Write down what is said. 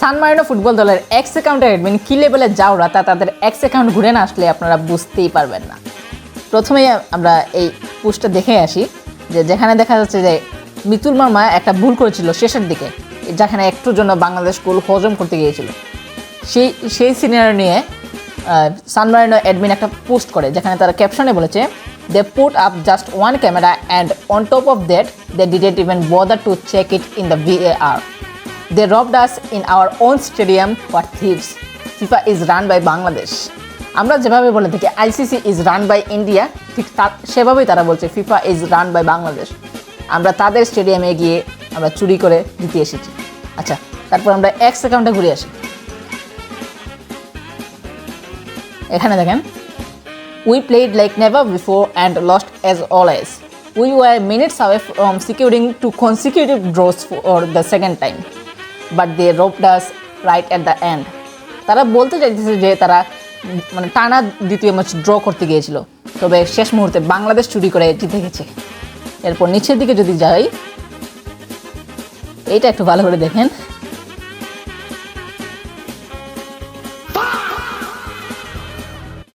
সান Marino football দলের x অ্যাকাউন্টের admin কী লেভেলে যাওরা তা তাদের এক্স অ্যাকাউন্ট ঘুরে না আসলে আপনারা বুঝতেই পারবেন না। প্রথমেই আমরা এই পোস্টটা দেখে আসি যেখানে দেখা যাচ্ছে যে মিতুল মার্মা একটা ভুল করেছিল শেষের দিকে, যেখানে একটুর জন্য বাংলাদেশ গোল হজম করতে গিয়েছিল। সেই সিনিয়র নিয়ে সান মারিনো অ্যাডমিন একটা পোস্ট করে, যেখানে তারা ক্যাপশনে বলেছে, they put up just one camera and on top of that they didn't even bother to check it in the VAR. They robbed us in our own stadium. What thieves. FIFA is run by Bangladesh. আমরা যেভাবে বলে থাকি ICC is run by India, ঠিক সেভাবেই তারা বলছে FIFA is run by Bangladesh. আমরা তাদের স্টেডিয়ামে গিয়ে আমরা চুরি করে জিতে এসেছি। আচ্ছা, তারপর আমরা এক্স অ্যাকাউন্টে ঘুরে আসি। এখানে দেখেন, we played like never before and lost as always. We were minutes away from securing 2 consecutive draws for the second time. But they robbed us right at the end. তারা বলতে চাইতেছে যে তারা মানে টানা দ্বিতীয় ম্যাচ ড্র করতে গিয়েছিল, তবে শেষ মুহূর্তে বাংলাদেশ চুরি করে জিতে গেছে। এরপর নিচের দিকে যদি যাই, এইটা একটু ভালো করে দেখেন।